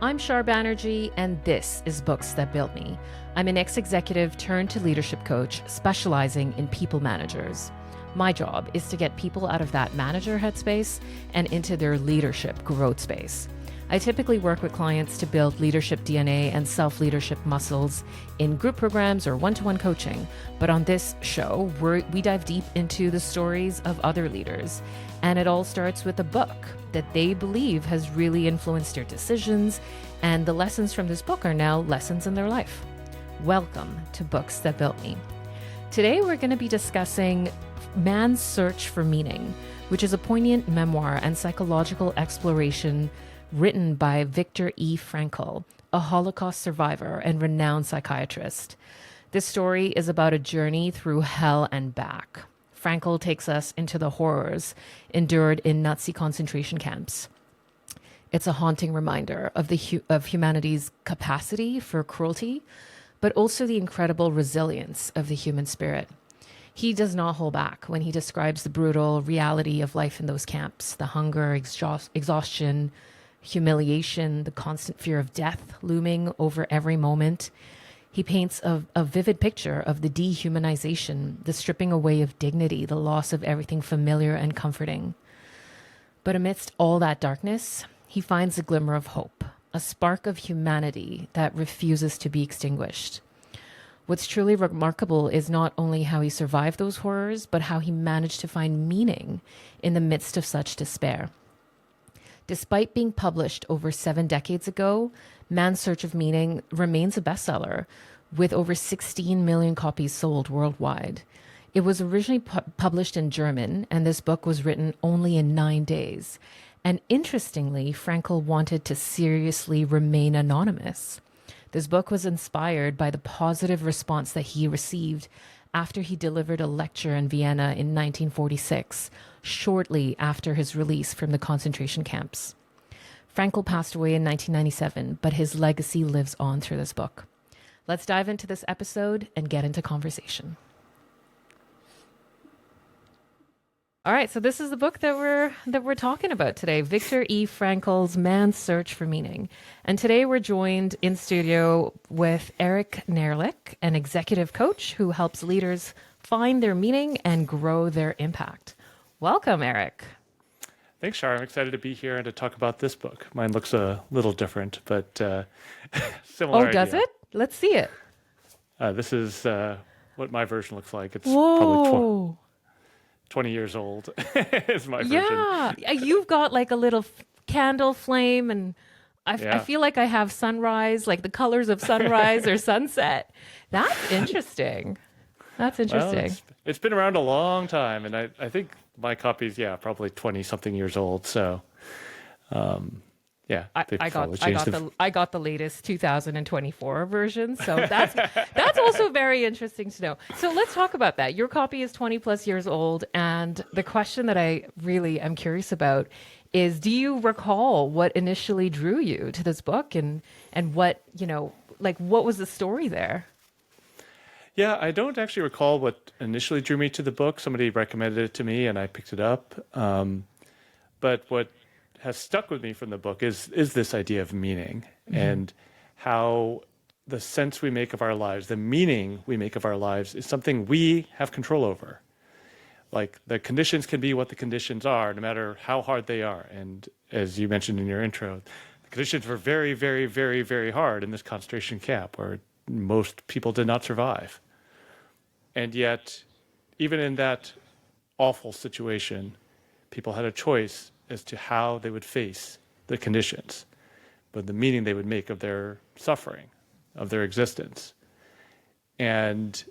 I'm Shar Banerjee, and this is Books That Built Me. I'm an ex-executive turned to leadership coach specializing in people managers. My job is to get people out of that manager headspace and into their leadership growth space. I typically work with clients to build leadership DNA and self-leadership muscles in group programs or one-to-one coaching. But on this show, we dive deep into the stories of other leaders. And it all starts with a book that they believe has really influenced their decisions. And the lessons from this book are now lessons in their life. Welcome to Books That Built Me. Today, we're going to be discussing Man's Search for Meaning, which is a poignant memoir and psychological exploration written by Viktor E. Frankl, a Holocaust survivor and renowned psychiatrist. This story is about a journey through hell and back. Frankl takes us into the horrors endured in Nazi concentration camps. It's a haunting reminder of humanity's capacity for cruelty, but also the incredible resilience of the human spirit. He does not hold back when he describes the brutal reality of life in those camps, the hunger, exhaustion, humiliation, the constant fear of death looming over every moment. He paints a vivid picture of the dehumanization, the stripping away of dignity, the loss of everything familiar and comforting. But amidst all that darkness, he finds a glimmer of hope, a spark of humanity that refuses to be extinguished. What's truly remarkable is not only how he survived those horrors, but how he managed to find meaning in the midst of such despair. Despite being published over 7 decades ago, Man's Search of Meaning remains a bestseller, with over 16 million copies sold worldwide. It was originally published in German, and this book was written only in 9 days. And interestingly, Frankl wanted to seriously remain anonymous. This book was inspired by the positive response that he received after he delivered a lecture in Vienna in 1946, shortly after his release from the concentration camps. Frankl passed away in 1997, but his legacy lives on through this book. Let's dive into this episode and get into conversation. All right, so this is the book that we're talking about today, Viktor E. Frankl's Man's Search for Meaning. And today we're joined in studio with Eric Nehrlich, an executive coach who helps leaders find their meaning and grow their impact. Welcome, Eric. Thanks, Shar. I'm excited to be here and to talk about this book. Mine looks a little different, but similar Oh, does idea. it? Let's see it. This is what my version looks like. It's Whoa. probably 20 years old is my version. Yeah, you've got like a little candle flame, and I feel like I have sunrise, like the colors of sunrise or sunset. That's interesting. That's interesting. Well, it's been around a long time, and I think my copy's, probably 20-something years old. So, I got the latest 2024 version, so that's also very interesting to know. So let's talk about that. Your copy is 20 plus years old, and the question that I really am curious about is, do you recall what initially drew you to this book, and what, what was the story there? Yeah, I don't actually recall what initially drew me to the book. Somebody recommended it to me, and I picked it up. But what has stuck with me from the book is this idea of meaning, and how the sense we make of our lives, the meaning we make of our lives, is something we have control over. Like, the conditions can be what the conditions are, no matter how hard they are. And as you mentioned in your intro, the conditions were very, very, very, very hard in this concentration camp, where most people did not survive. And yet, even in that awful situation, people had a choice as to how they would face the conditions, but the meaning they would make of their suffering, of their existence. And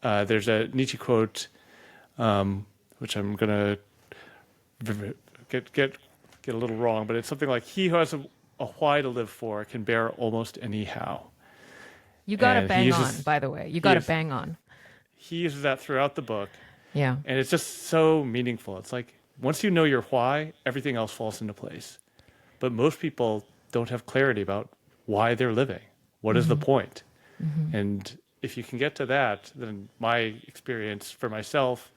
there's a Nietzsche quote, which I'm going to get a little wrong, but it's something like, "He who has a why to live for can bear almost anyhow." You got to bang on, by the way. You got to bang on. He uses that throughout the book. Yeah. And it's just so meaningful. It's like, once you know your why, everything else falls into place. But most people don't have clarity about why they're living. What is the point? And if you can get to that, then my experience for myself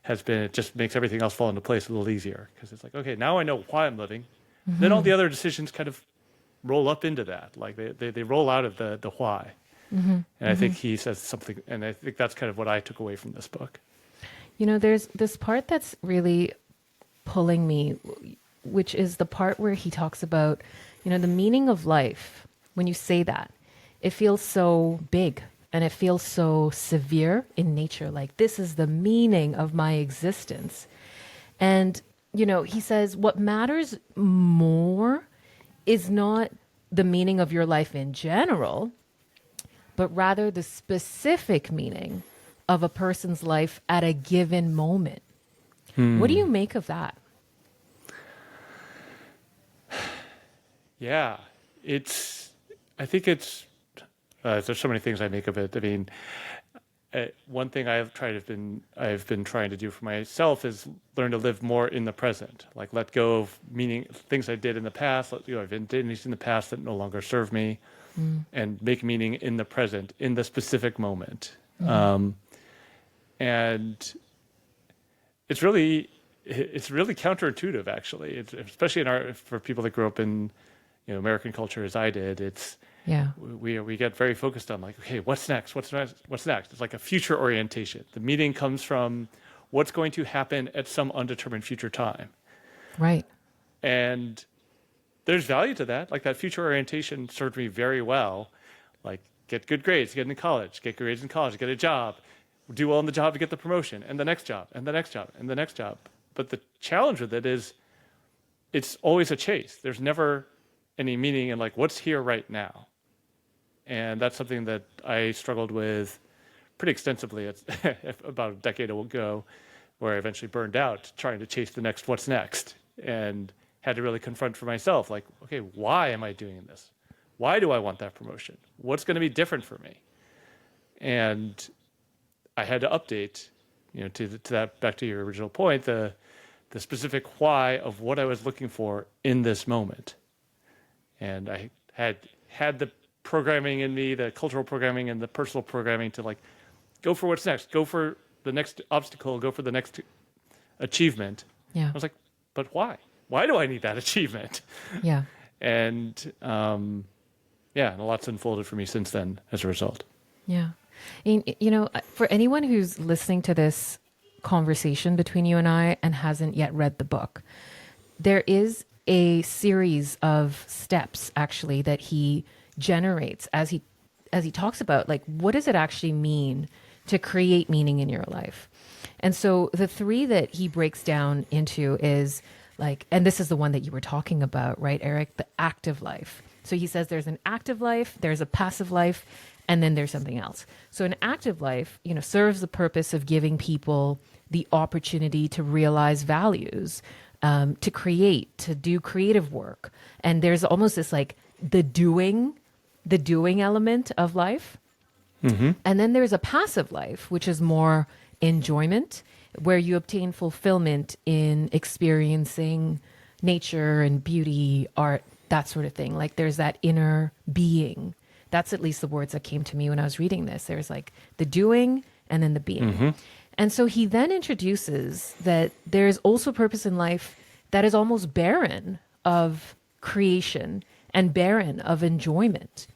has been, it just makes everything else fall into place a little easier. Because it's like, okay, now I know why I'm living. Then all the other decisions kind of roll up into that. Like they roll out of the why. And I think he says something, and I think that's kind of what I took away from this book. There's this part that's really pulling me, which is the part where he talks about, the meaning of life. When you say that, it feels so big and it feels so severe in nature. Like, this is the meaning of my existence. And, he says what matters more is not the meaning of your life in general, but rather the specific meaning of a person's life at a given moment. What do you make of that? Yeah, I think there's so many things I make of it. I mean, one thing I've been trying to do for myself is learn to live more in the present, like let go of things I did in the past, I've been doing things in the past that no longer serve me, and make meaning in the present, in the specific moment. And it's really counterintuitive, actually. Especially for people that grew up in American culture as I did. We get very focused on, like, okay, what's next? What's next? What's next? It's like a future orientation. The meaning comes from what's going to happen at some undetermined future time. Right. And there's value to that. Like, that future orientation served me very well. Like, get good grades, get into college, get grades in college, get a job, do well in the job to get the promotion, and the next job, and the next job, and the next job. But the challenge with it is it's always a chase. There's never any meaning in, like, what's here right now. And that's something that I struggled with pretty extensively about a decade ago, where I eventually burned out trying to chase the next what's next, and had to really confront for myself, like, okay, why am I doing this? Why do I want that promotion? What's going to be different for me? And I had to update, to that, back to your original point, the specific why of what I was looking for in this moment. And I had the programming in me, the cultural programming and the personal programming to, like, go for what's next, go for the next obstacle, go for the next achievement. Yeah. I was like, but why? Why do I need that achievement? Yeah. And and a lot's unfolded for me since then as a result. Yeah. And, for anyone who's listening to this conversation between you and I and hasn't yet read the book, there is a series of steps, actually, that he generates as he talks about, like, what does it actually mean to create meaning in your life? And so the three that he breaks down into is, like, and this is the one that you were talking about, right, Eric? The active life. So he says there's an active life, there's a passive life, and then there's something else. So an active life, serves the purpose of giving people the opportunity to realize values, to create, to do creative work. And there's almost this, like, the doing element of life. Mm-hmm. And then there's a passive life, which is more enjoyment, where you obtain fulfillment in experiencing nature and beauty, art, that sort of thing. Like, there's that inner being. That's at least the words that came to me when I was reading this. There's, like, the doing and then the being. Mm-hmm. And so he then introduces that there's also purpose in life that is almost barren of creation and barren of enjoyment.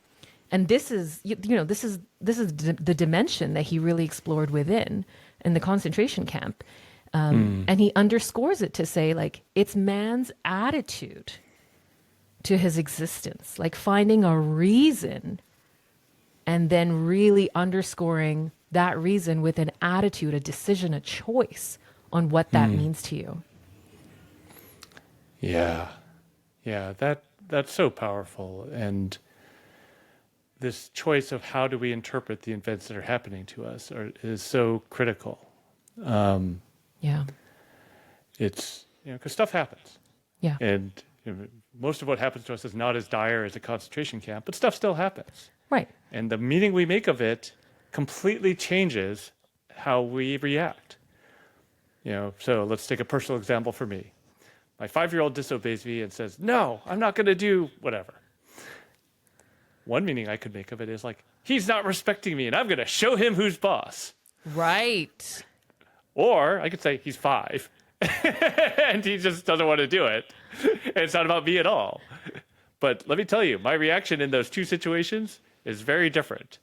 And this is the dimension that he really explored within in the concentration camp. And he underscores it to say, like, it's man's attitude to his existence, like finding a reason and then really underscoring that reason with an attitude, a decision, a choice on what that means to you. Yeah. That's so powerful. And this choice of how do we interpret the events that are happening to us is so critical. It's, because stuff happens. Yeah. And most of what happens to us is not as dire as a concentration camp, but stuff still happens. Right. And the meaning we make of it completely changes how we react. So let's take a personal example for me. My 5-year-old disobeys me and says, no, I'm not going to do whatever. One meaning I could make of it is, like, he's not respecting me and I'm going to show him who's boss. Right. Or I could say he's 5 and he just doesn't want to do it. And it's not about me at all. But let me tell you, my reaction in those two situations is very different.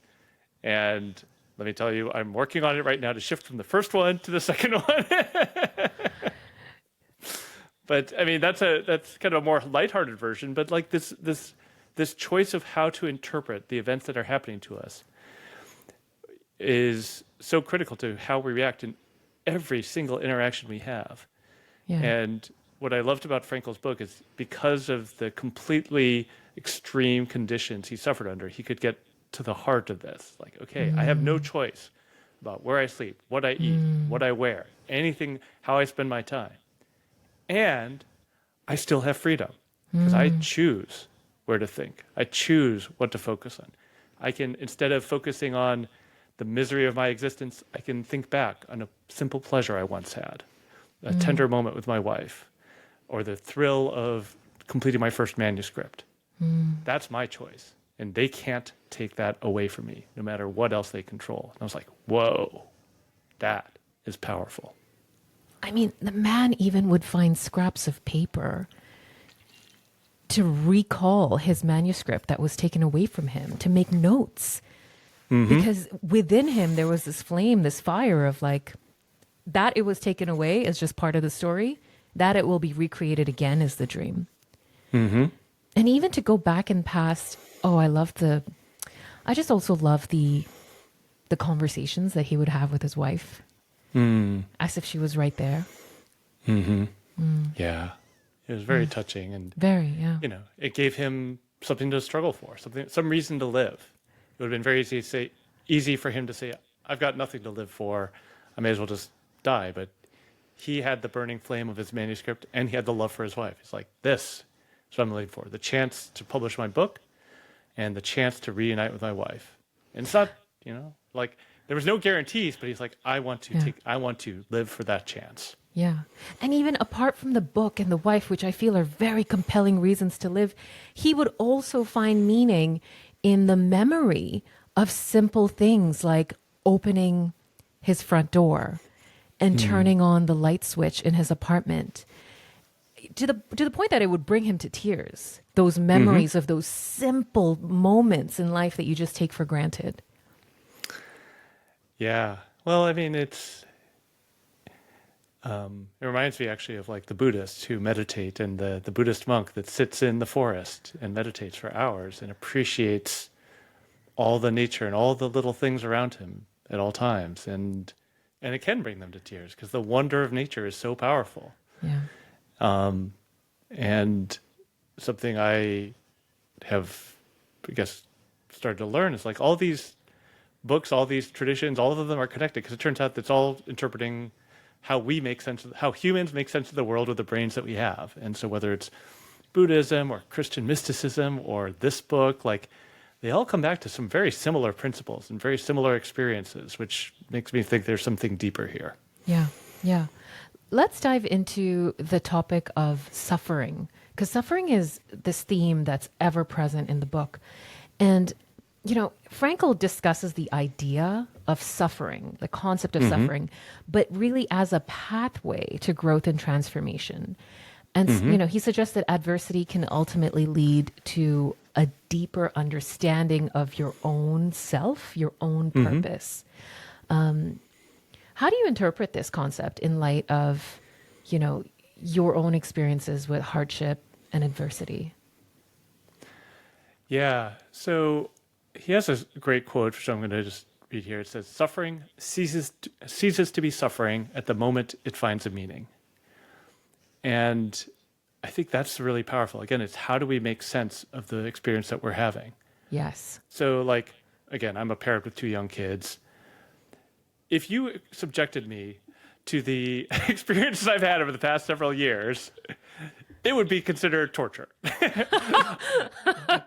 And let me tell you, I'm working on it right now to shift from the first one to the second one. But I mean, that's kind of a more lighthearted version. But like this choice of how to interpret the events that are happening to us is so critical to how we react in every single interaction we have. Yeah. And what I loved about Frankl's book is because of the completely extreme conditions he suffered under, he could get to the heart of this. Like, okay, I have no choice about where I sleep, what I eat, what I wear, anything, how I spend my time. And I still have freedom because I choose where to think. I choose what to focus on. I can, instead of focusing on the misery of my existence, I can think back on a simple pleasure I once had, a tender moment with my wife, or the thrill of completing my first manuscript. That's my choice. And they can't take that away from me, no matter what else they control. And I was like, whoa, that is powerful. I mean, the man even would find scraps of paper to recall his manuscript that was taken away from him, to make notes. Because within him, there was this flame, this fire of like, that it was taken away is just part of the story. That it will be recreated again is the dream. And even to go back in past, I just also love the conversations that he would have with his wife. As if she was right there. Yeah. It was very touching, and Very, yeah. you know, it gave him something to struggle for, some reason to live. It would have been very easy for him to say, I've got nothing to live for. I may as well just die. But he had the burning flame of his manuscript, and he had the love for his wife. He's like, this is what I'm living for. The chance to publish my book and the chance to reunite with my wife. And it's not, you know, like there was no guarantees, but he's like, I want to live for that chance. Yeah. And even apart from the book and the wife, which I feel are very compelling reasons to live, he would also find meaning in the memory of simple things like opening his front door and turning on the light switch in his apartment, to the point that it would bring him to tears. Those memories of those simple moments in life that you just take for granted. Yeah. Well, I mean, it reminds me actually of like the Buddhists who meditate, and the Buddhist monk that sits in the forest and meditates for hours and appreciates all the nature and all the little things around him at all times. And it can bring them to tears because the wonder of nature is so powerful. Yeah. And something I have, I guess, started to learn is like all these books, all these traditions, all of them are connected because it turns out that's all interpreting how humans make sense of the world with the brains that we have. And so whether it's Buddhism or Christian mysticism or this book, like they all come back to some very similar principles and very similar experiences, which makes me think there's something deeper here. Yeah. Yeah. Let's dive into the topic of suffering, because suffering is this theme that's ever present in the book. And, you know, Frankl discusses the idea of suffering, the concept of suffering, but really as a pathway to growth and transformation. And, you know, he suggests that adversity can ultimately lead to a deeper understanding of your own self, your own purpose. How do you interpret this concept in light of, you know, your own experiences with hardship and adversity? Yeah. So he has a great quote, which I'm going to just read here. It says, suffering ceases to be suffering at the moment it finds a meaning. And I think that's really powerful. Again, it's how do we make sense of the experience that we're having? Yes. So like, again, I'm a parent with 2 young kids. If you subjected me to the experiences I've had over the past several years, it would be considered torture.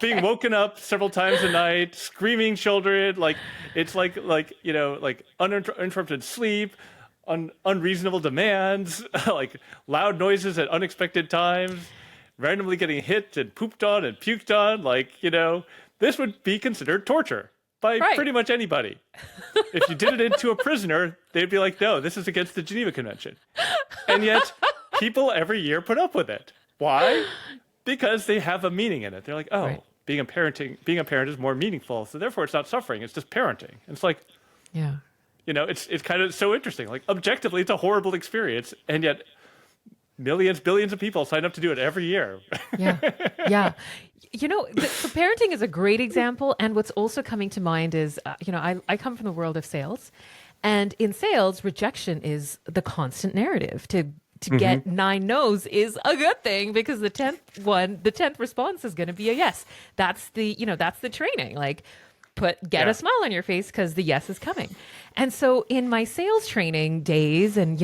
Being woken up several times a night, screaming children, like it's like you know, like uninterrupted sleep, unreasonable demands, like loud noises at unexpected times, randomly getting hit and pooped on and puked on, like, you know, this would be considered torture by pretty much anybody. If you did it to a prisoner, they'd be like, no, this is against the Geneva Convention. And yet people every year put up with it. Why? because they have a meaning in it. They're like, oh, Right. being a parent is more meaningful. So therefore it's not suffering. It's just parenting. And it's like, Yeah. it's kind of so interesting. Like objectively, it's a horrible experience. And yet millions, billions of people sign up to do it every year. Yeah. Yeah. So parenting is a great example. And what's also coming to mind is, I come from the world of sales. And in sales, rejection is the constant narrative. To get 9 no's is a good thing because the 10th response is going to be a yes. That's the training. Like get a smile on your face because the yes is coming. And so in my sales training days and,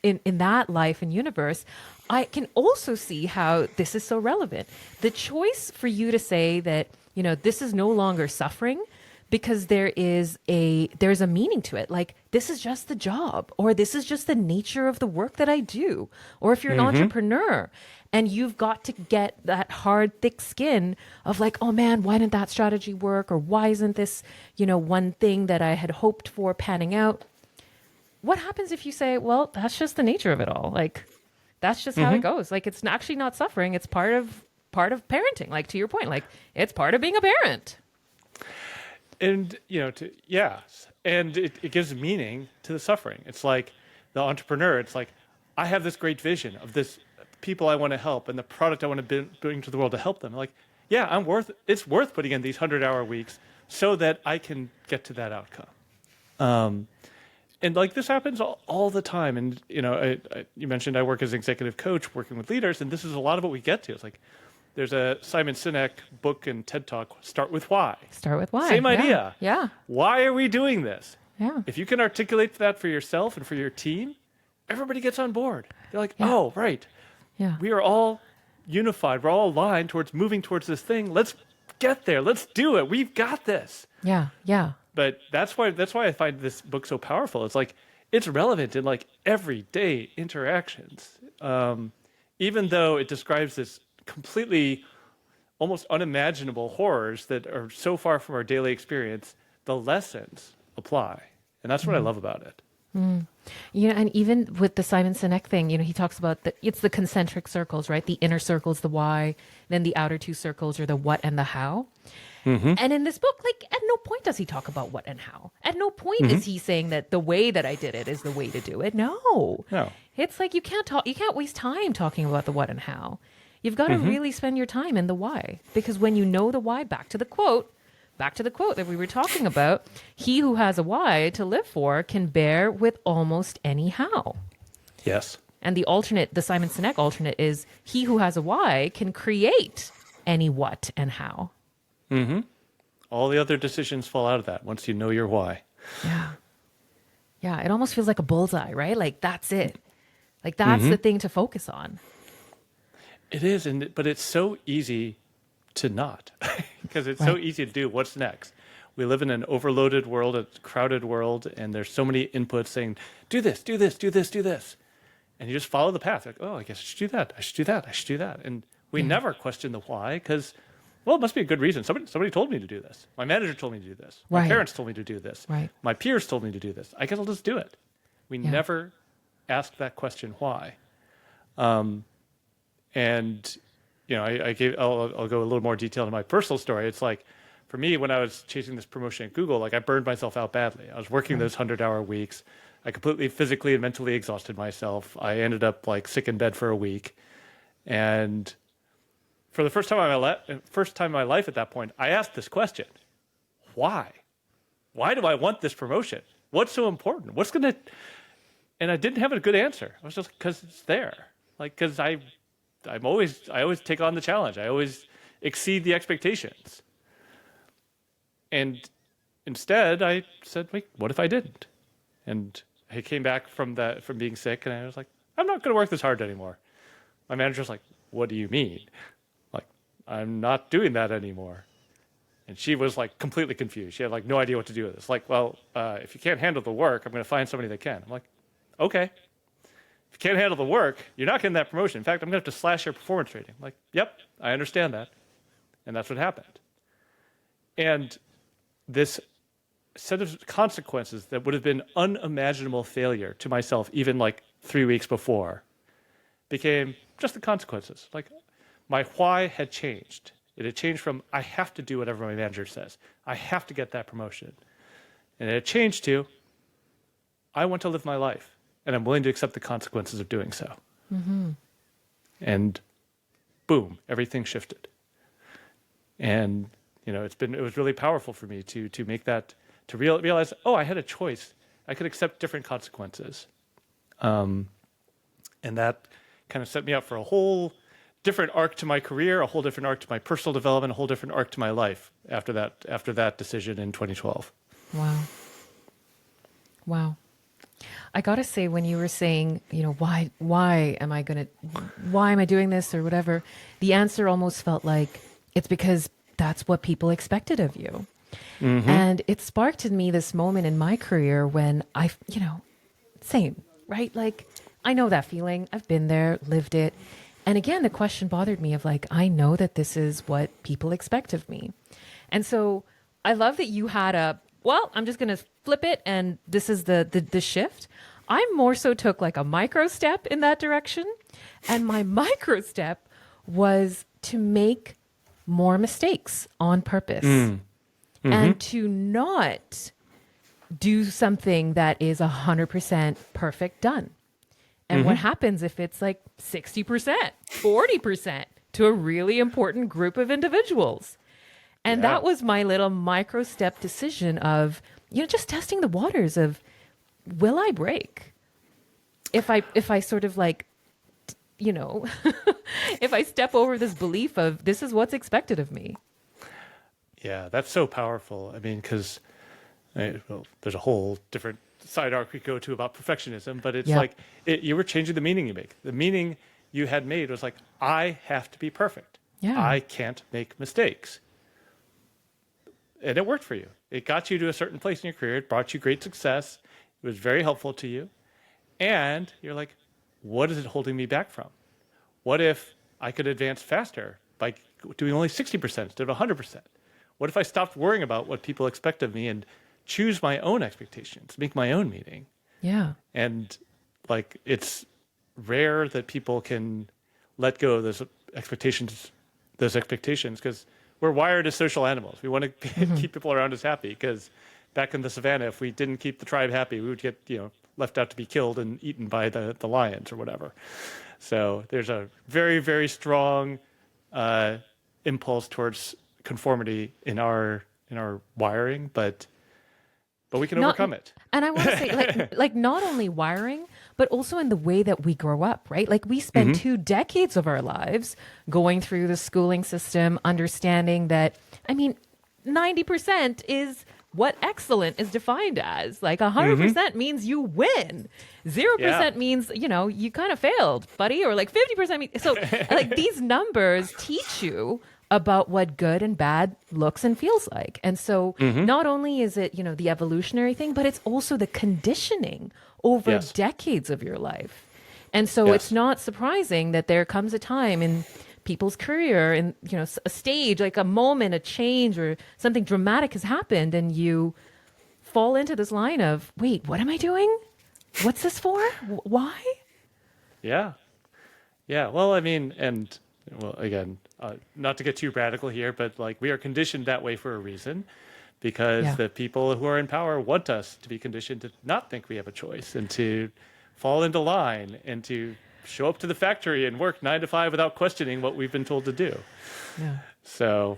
in that life and universe, I can also see how this is so relevant. The choice for you to say that, this is no longer suffering because there's a meaning to it. Like this is just the job, or this is just the nature of the work that I do. Or if you're an entrepreneur and you've got to get that hard, thick skin of like, oh man, why didn't that strategy work? Or why isn't this, one thing that I had hoped for panning out? What happens if you say, well, that's just the nature of it all. Like that's just how it goes. Like it's actually not suffering. It's part of parenting. Like to your point, like it's part of being a parent. And, and it gives meaning to the suffering. It's like the entrepreneur, it's like, I have this great vision of this people I want to help and the product I want to bring to the world to help them. Like, yeah, it's worth putting in these 100-hour weeks so that I can get to that outcome. And like this happens all the time. And, you mentioned I work as an executive coach working with leaders, and this is a lot of what we get to. It's like, there's a Simon Sinek book and TED Talk, Start With Why. Start with why. Same idea. Yeah. Why are we doing this? Yeah. If you can articulate that for yourself and for your team, everybody gets on board. They're like, oh, right. Yeah. We are all unified. We're all aligned towards moving towards this thing. Let's get there. Let's do it. We've got this. Yeah. Yeah. But that's why I find this book so powerful. It's like, it's relevant in like everyday interactions. Even though it describes this completely almost unimaginable horrors that are so far from our daily experience, the lessons apply. And that's what I love about it. And even with the Simon Sinek thing, he talks about it's the concentric circles, right? The inner circle is the why, then the outer two circles are the what and the how. And in this book, like at no point does he talk about what and how. At no point is he saying that the way that I did it is the way to do it. No. It's like you can't waste time talking about the what and how. You've got to really spend your time in the why, because when you know the why, back to the quote that we were talking about, he who has a why to live for can bear with almost any how. Yes. And the Simon Sinek alternate is he who has a why can create any what and how. All the other decisions fall out of that once you know your why. Yeah. Yeah. It almost feels like a bullseye, right? Like that's it. Like that's the thing to focus on. It is, but it's so easy to not, because it's so easy to do what's next. We live in an overloaded world, a crowded world, and there's so many inputs saying, do this, do this, do this, do this. And you just follow the path. Like, oh, I guess I should do that. I should do that. I should do that. And we never question the why because, well, it must be a good reason. Somebody told me to do this. My manager told me to do this. My parents told me to do this. My peers told me to do this. I guess I'll just do it. We never ask that question why. And I'll go a little more detail into my personal story. It's like, for me, when I was chasing this promotion at Google, like I burned myself out badly. I was working those 100-hour weeks. I completely physically and mentally exhausted myself. I ended up like sick in bed for a week. And for the first time in my life at that point, I asked this question: why? Why do I want this promotion? What's so important? And I didn't have a good answer. I was just because it's there. Like, because I always take on the challenge. I always exceed the expectations. And instead, I said, wait, what if I didn't? And I came back from being sick, and I was like, I'm not going to work this hard anymore. My manager's like, what do you mean? Like, I'm not doing that anymore. And she was like completely confused. She had like no idea what to do with this. Like, well, if you can't handle the work, I'm going to find somebody that can. I'm like, okay. If you can't handle the work, you're not getting that promotion. In fact, I'm going to have to slash your performance rating. I'm like, yep, I understand that. And that's what happened. And this set of consequences that would have been unimaginable failure to myself even like 3 weeks before became just the consequences. Like, my why had changed. It had changed from, I have to do whatever my manager says. I have to get that promotion. And it had changed to, I want to live my life, and I'm willing to accept the consequences of doing so. And boom, everything shifted. And, it was really powerful for me to make that, to realize, oh, I had a choice. I could accept different consequences. And that kind of set me up for a whole different arc to my career, a whole different arc to my personal development, a whole different arc to my life after that decision in 2012. Wow. I got to say, when you were saying, why am I doing this or whatever, the answer almost felt like it's because that's what people expected of you. And it sparked in me this moment in my career when same, right? Like, I know that feeling. I've been there, lived it. And again, the question bothered me of like, I know that this is what people expect of me. And so I love that you had I'm just going to flip it. And this is the shift. I more so took like a micro step in that direction. And my micro step was to make more mistakes on purpose and to not do something that is 100% perfect done. And what happens if it's like 60%, 40% to a really important group of individuals? And that was my little micro step decision of, just testing the waters of, will I break? If I sort of like, if I step over this belief of this is what's expected of me. Yeah, that's so powerful. I mean, because there's a whole different side arc we go to about perfectionism, but it's like you were changing the meaning you make. The meaning you had made was like, I have to be perfect. I can't make mistakes. And it worked for you. It got you to a certain place in your career. It brought you great success. It was very helpful to you. And you're like, what is it holding me back from? What if I could advance faster by doing only 60% instead of 100%? What if I stopped worrying about what people expect of me and choose my own expectations, make my own meaning? Yeah. And like, it's rare that people can let go of those expectations because we're wired as social animals. We want to keep people around us happy, because back in the savannah, if we didn't keep the tribe happy, we would get, left out to be killed and eaten by the lions or whatever. So there's a very, very strong impulse towards conformity in our wiring, but we can overcome it. And I want to say, like not only wiring, but also in the way that we grow up, right? Like, we spend 2 decades of our lives going through the schooling system, understanding that, 90% is what excellent is defined as. Like, 100% means you win. 0% means, you kind of failed, buddy. Or like 50% means, so like these numbers teach you about what good and bad looks and feels like. And so not only is it, the evolutionary thing, but it's also the conditioning over decades of your life. And so it's not surprising that there comes a time in people's career, and, a stage, like a moment, a change, or something dramatic has happened, and you fall into this line of, wait, what am I doing? What's this for? Why? Yeah. Well, again, not to get too radical here, but like, we are conditioned that way for a reason, because the people who are in power want us to be conditioned to not think we have a choice, and to fall into line, and to show up to the factory and work 9 to 5 without questioning what we've been told to do. Yeah. So,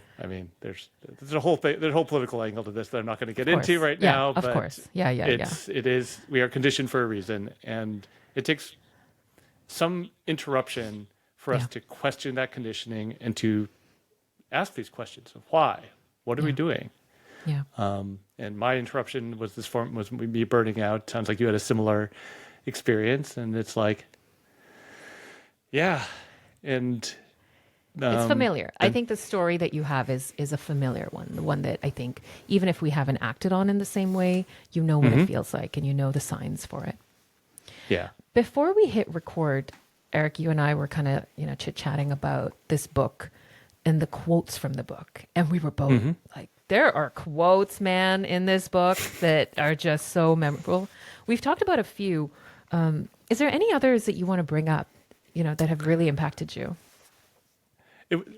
there's a whole political angle to this that I'm not going to get into right now. Of course. It is, we are conditioned for a reason, and it takes some interruption for us to question that conditioning and to ask these questions of why. What are we doing? Yeah. And my interruption was me burning out. Sounds like you had a similar experience, and it's like, and it's familiar. I think the story that you have is a familiar one, the one that I think, even if we haven't acted on in the same way, what it feels like, and the signs for it. Yeah. Before we hit record, Eric, you and I were kind of, chit-chatting about this book and the quotes from the book. And we were both like, there are quotes, man, in this book that are just so memorable. We've talked about a few. Is there any others that you want to bring up, that have really impacted you?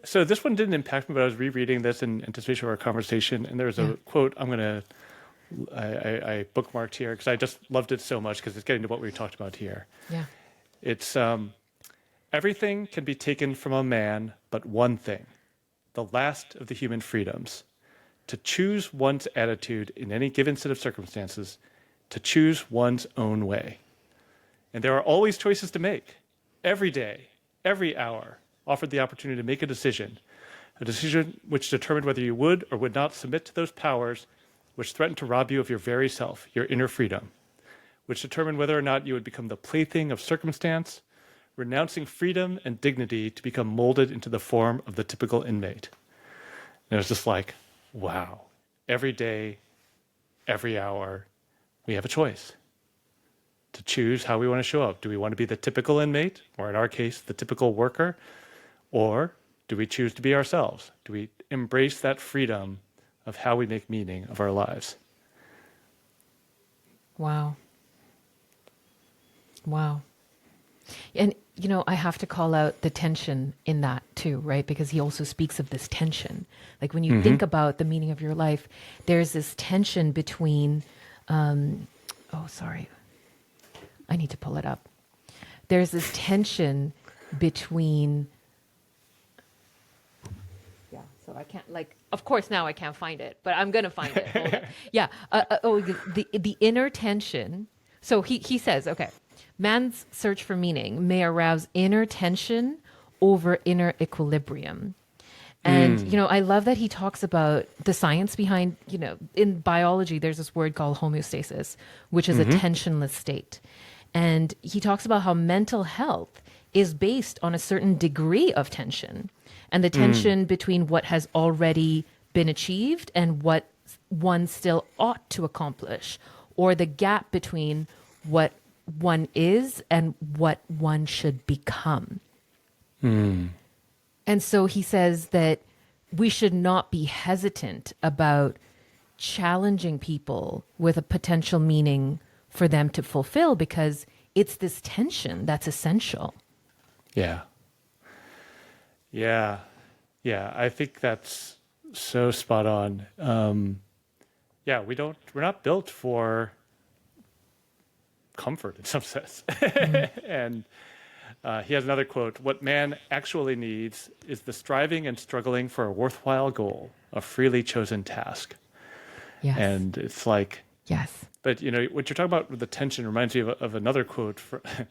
So this one didn't impact me, but I was rereading this in anticipation of our conversation, and there's a quote I bookmarked here because I just loved it so much because it's getting to what we talked about here. Yeah. It's everything can be taken from a man, but one thing, the last of the human freedoms, to choose one's attitude in any given set of circumstances, to choose one's own way. And there are always choices to make. Every day, every hour, offered the opportunity to make a decision which determined whether you would or would not submit to those powers which threaten to rob you of your very self, your inner freedom, which determined whether or not you would become the plaything of circumstance, renouncing freedom and dignity to become molded into the form of the typical inmate. And it was just like, wow, every day, every hour, we have a choice to choose how we want to show up. Do we want to be the typical inmate, or in our case, the typical worker? Or do we choose to be ourselves? Do we embrace that freedom of how we make meaning of our lives? Wow. Wow. And, I have to call out the tension in that too, right? Because he also speaks of this tension. Like when you think about the meaning of your life, there's this tension between, sorry, I need to pull it up. There's this tension between, so I can't of course now I can't find it, but I'm going to find it. Hold on. Yeah. The inner tension. So he says, okay, man's search for meaning may arouse inner tension over inner equilibrium. And, I love that he talks about the science behind, in biology, there's this word called homeostasis, which is a tensionless state. And he talks about how mental health is based on a certain degree of tension, and the tension between what has already been achieved and what one still ought to accomplish, or the gap between what one is and what one should become. And so he says that we should not be hesitant about challenging people with a potential meaning for them to fulfill, because it's this tension that's essential. Yeah. Yeah. Yeah. I think that's so spot on. We're not built for comfort in some sense. And he has another quote: "What man actually needs is the striving and struggling for a worthwhile goal, a freely chosen task." Yes. And it's like, yes. But what you're talking about with the tension reminds me of another quote,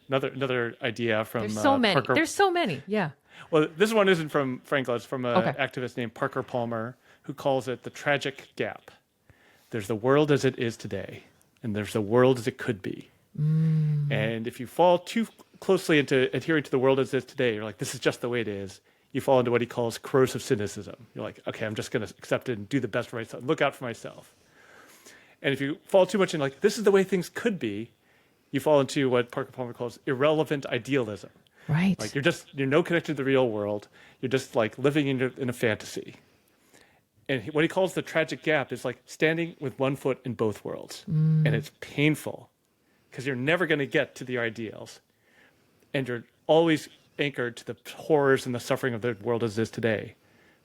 another idea from There's so many. Parker. There's so many. Yeah. Well, this one isn't from Frankl. It's from an activist named Parker Palmer, who calls it the tragic gap. There's the world as it is today, and there's the world as it could be. And if you fall too closely into adhering to the world as it is today, you're like, this is just the way it is. You fall into what he calls corrosive cynicism. You're like, okay, I'm just going to accept it and do the best for myself, look out for myself. And if you fall too much in like, this is the way things could be, you fall into what Parker Palmer calls irrelevant idealism. Right. Like you're no connected to the real world. You're just like living in a fantasy. And what he calls the tragic gap is like standing with one foot in both worlds. And it's painful because you're never going to get to the ideals. And you're always anchored to the horrors and the suffering of the world as it is today.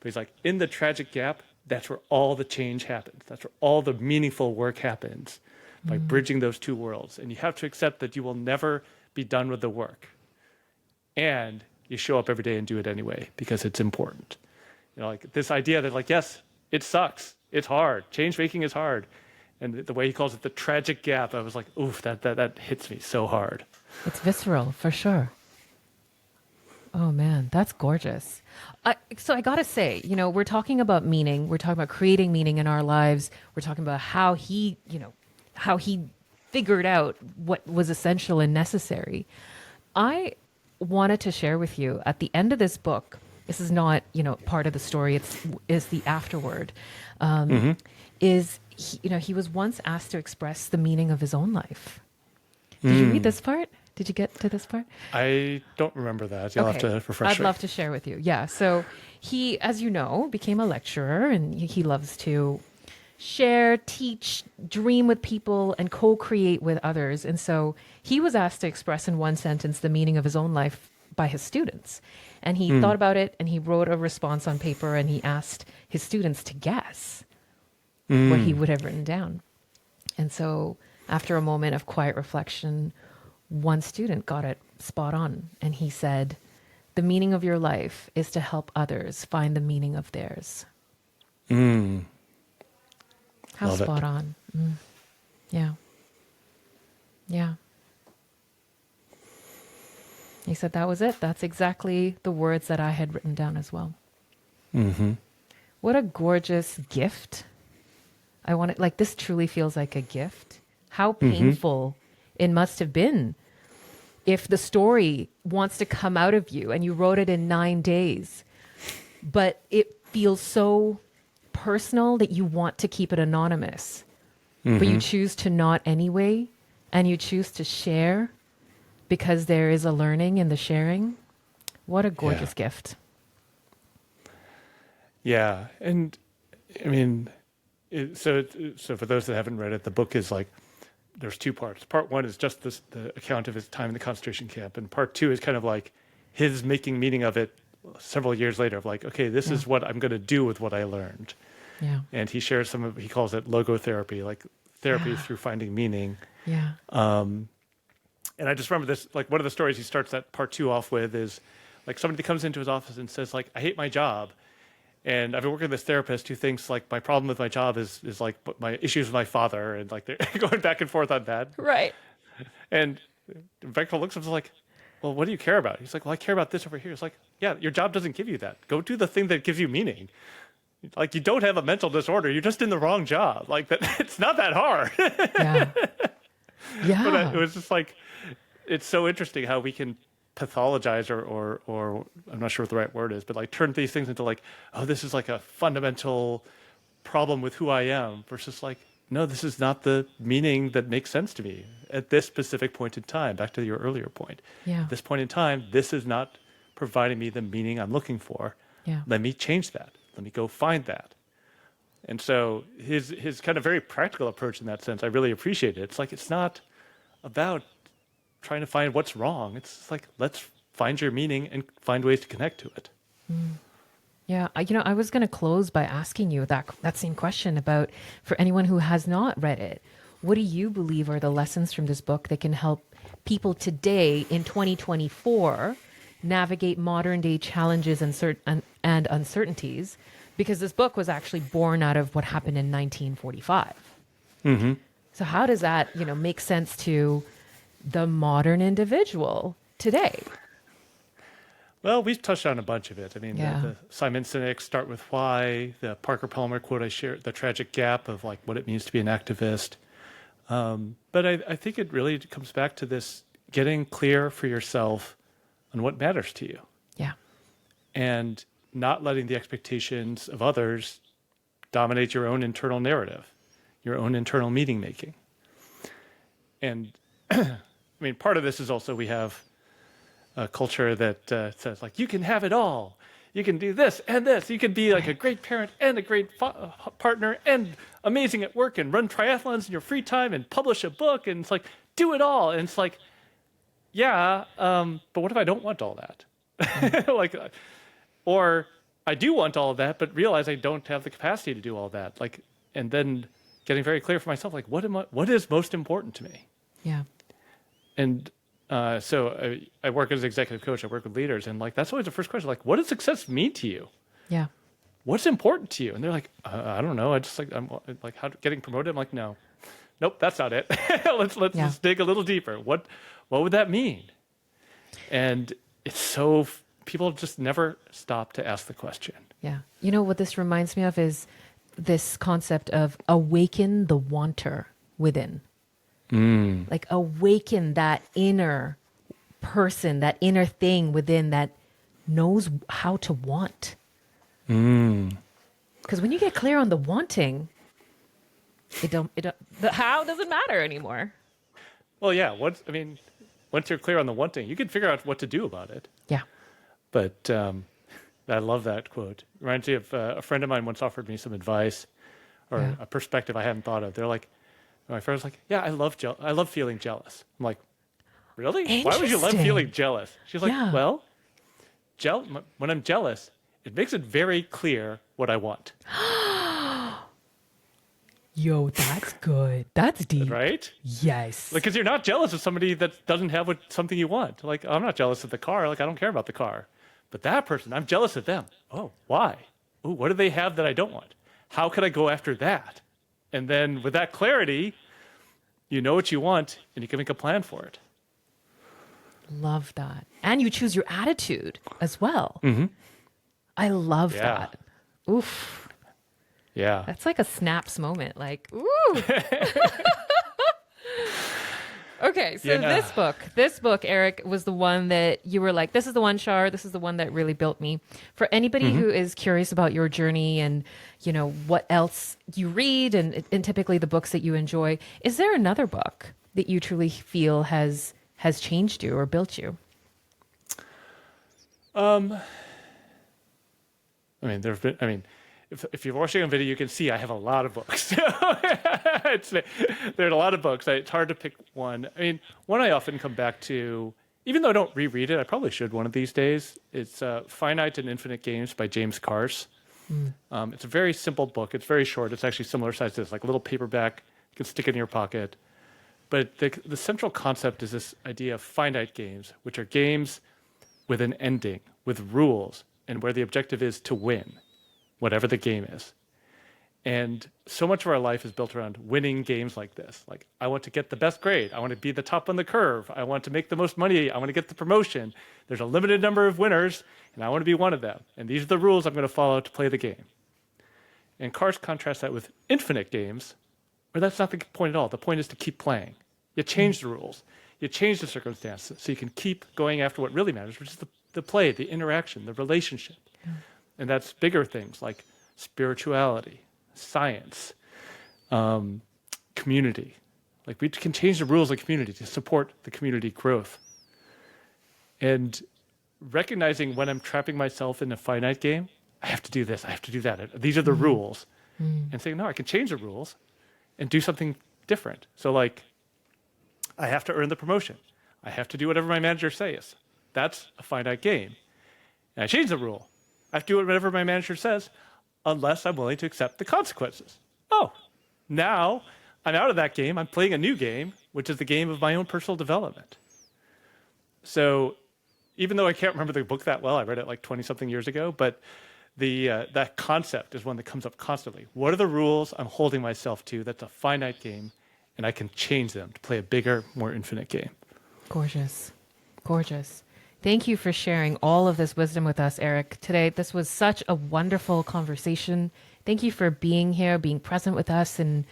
But he's like, in the tragic gap, that's where all the change happens. That's where all the meaningful work happens, by bridging those two worlds. And you have to accept that you will never be done with the work. And you show up every day and do it anyway, because it's important. Like this idea that like, yes, it sucks. It's hard. Change making is hard. And the way he calls it the tragic gap, I was like, oof, that hits me so hard. It's visceral, for sure. Oh man, that's gorgeous. So I gotta say, we're talking about meaning. We're talking about creating meaning in our lives. We're talking about how he figured out what was essential and necessary. I wanted to share with you at the end of this book. This is not, part of the story. It's the afterword. He was once asked to express the meaning of his own life. Did you read this part? Did you get to this part? I don't remember that. You'll have to refresh me. I'd love to share with you. Yeah. So he, as you know, became a lecturer, and he loves to share, teach, dream with people, and co-create with others. And so he was asked to express in one sentence the meaning of his own life by his students. And he thought about it and he wrote a response on paper and he asked his students to guess what he would have written down. And so after a moment of quiet reflection, one student got it spot on. And he said, "The meaning of your life is to help others find the meaning of theirs." How Love spot it. on. Yeah. Yeah. He said that was it. That's exactly the words that I had written down as well. What a gorgeous gift. I want it, like, this truly feels like a gift. How painful it must have been if the story wants to come out of you and you wrote it in 9 days, but it feels so personal that you want to keep it anonymous, but you choose to not anyway, and you choose to share because there is a learning in the sharing. What a gorgeous gift. Yeah. And I mean, so for those that haven't read it, the book is like, there's two parts. Part one is just the account of his time in the concentration camp. And part two is kind of like his making meaning of it several years later, of like, okay, this is what I'm going to do with what I learned. Yeah. And he shares some of, he calls it logotherapy, like therapy through finding meaning. Yeah. And I just remember this, like one of the stories he starts that part two off with is like somebody comes into his office and says like, "I hate my job. And I've been working with this therapist who thinks like my problem with my job is like my issues with my father." And like they're going back and forth on that. Right. And Viktor looks at him like, "Well, what do you care about?" He's like, "Well, I care about this over here." It's like, yeah, your job doesn't give you that. Go do the thing that gives you meaning. Like you don't have a mental disorder. You're just in the wrong job. Like that, it's not that hard. Yeah. Yeah. But it was just like, it's so interesting how we can pathologize or I'm not sure what the right word is, but like turn these things into like, oh, this is like a fundamental problem with who I am, versus like, no, this is not the meaning that makes sense to me at this specific point in time. Back to your earlier point. Yeah. At this point in time, this is not providing me the meaning I'm looking for. Yeah. Let me change that. Let me go find that. And so his kind of very practical approach in that sense, I really appreciate it. It's like, it's not about trying to find what's wrong. It's like, let's find your meaning and find ways to connect to it. Yeah, I was going to close by asking you that same question about, for anyone who has not read it, what do you believe are the lessons from this book that can help people today in 2024 navigate modern day challenges and uncertainties? Because this book was actually born out of what happened in 1945. So how does that, make sense to the modern individual today? Well, we've touched on a bunch of it. I mean, Yeah. the Simon Sinek, Start With Why, the Parker Palmer quote I shared, the tragic gap of like what it means to be an activist. But I think it really comes back to this getting clear for yourself on what matters to you, Yeah. and not letting the expectations of others dominate your own internal narrative, your own internal meaning making. And I mean, part of this is also we have a culture that says like, you can have it all. You can do this and this. You can be like a great parent and a great partner and amazing at work and run triathlons in your free time and publish a book. And it's like, do it all. And it's like, yeah, but what if I don't want all that? Or I do want all of that, but realize I don't have the capacity to do all that. Like, and then getting very clear for myself, like, what is most important to me? Yeah. And so I work as an executive coach. I work with leaders, and like that's always the first question. Like, what does success mean to you? Yeah. What's important to you? And they're like, I don't know. I'm like, how getting promoted? I'm like, nope, that's not it. let's dig a little deeper. What would that mean? And it's so people just never stop to ask the question. Yeah. You know what this reminds me of is this concept of awaken the wanter within. Like awaken that inner person, that inner thing within that knows how to want. Because when you get clear on the wanting, the how doesn't matter anymore. Well, yeah. Once you're clear on the wanting, you can figure out what to do about it. Yeah. But I love that quote. Reminds me of a friend of mine once offered me some advice or a perspective I hadn't thought of. They're like, my friend was like, yeah, I love feeling jealous. I'm like, really? Why would you love Interesting. feeling jealous? She's like, Yeah. well, when I'm jealous, it makes it very clear what I want. Yo, that's good. That's deep. Right? Yes. Like, because you're not jealous of somebody that doesn't have something you want. Like, I'm not jealous of the car. Like, I don't care about the car. But that person, I'm jealous of them. Oh, why? Ooh, what do they have that I don't want? How could I go after that? And then with that clarity, you know what you want and you can make a plan for it. Love that. And you choose your attitude as well. Mm-hmm. I love Yeah. that. Oof. Yeah. That's like a snaps moment. Like, ooh. Okay, so Yeah. this book, Eric, was the one that you were like, this is the one, Shar, this is the one that really built me. For anybody who is curious about your journey and, you know, what else you read and typically the books that you enjoy, is there another book that you truly feel has changed you or built you? If you're watching on video, you can see I have a lot of books. There are a lot of books. It's hard to pick one. I mean, one I often come back to, even though I don't reread it, I probably should one of these days. It's Finite and Infinite Games by James Carse. It's a very simple book. It's very short. It's actually similar size to this, like a little paperback. You can stick it in your pocket. But the central concept is this idea of finite games, which are games with an ending, with rules, and where the objective is to win, whatever the game is. And so much of our life is built around winning games like this. Like, I want to get the best grade. I want to be the top on the curve. I want to make the most money. I want to get the promotion. There's a limited number of winners, and I want to be one of them. And these are the rules I'm going to follow to play the game. And Carse contrasts that with infinite games, where that's not the point at all. The point is to keep playing. You change the rules. You change the circumstances so you can keep going after what really matters, which is the play, the interaction, the relationship. And that's bigger things like spirituality, science, community. Like, we can change the rules of community to support the community growth. And recognizing when I'm trapping myself in a finite game, I have to do this, I have to do that. These are the rules. And saying, no, I can change the rules and do something different. So, like, I have to earn the promotion. I have to do whatever my manager says. That's a finite game. And I change the rule. I have to do whatever my manager says, unless I'm willing to accept the consequences. Oh, now I'm out of that game. I'm playing a new game, which is the game of my own personal development. So even though I can't remember the book that well, I read it like 20-something years ago, but that concept is one that comes up constantly. What are the rules I'm holding myself to that's a finite game, and I can change them to play a bigger, more infinite game? Gorgeous. Gorgeous. Thank you for sharing all of this wisdom with us, Eric. Today, this was such a wonderful conversation. Thank you for being here, being present with us, and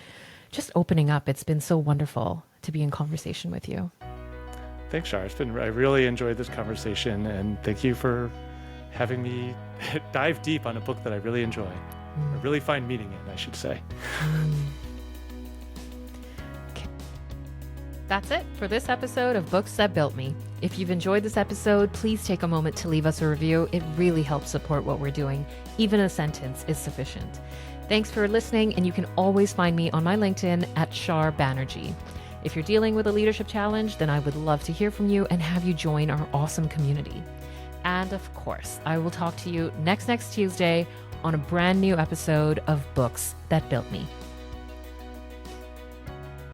just opening up. It's been so wonderful to be in conversation with you. Thanks, Shar. I really enjoyed this conversation, and thank you for having me dive deep on a book that I really enjoy. I really find meaning in, I should say. That's it for this episode of Books That Built Me. If you've enjoyed this episode, please take a moment to leave us a review. It really helps support what we're doing. Even a sentence is sufficient. Thanks for listening, and you can always find me on my LinkedIn at Shar Banerjee. If you're dealing with a leadership challenge, then I would love to hear from you and have you join our awesome community. And of course, I will talk to you next Tuesday on a brand new episode of Books That Built Me.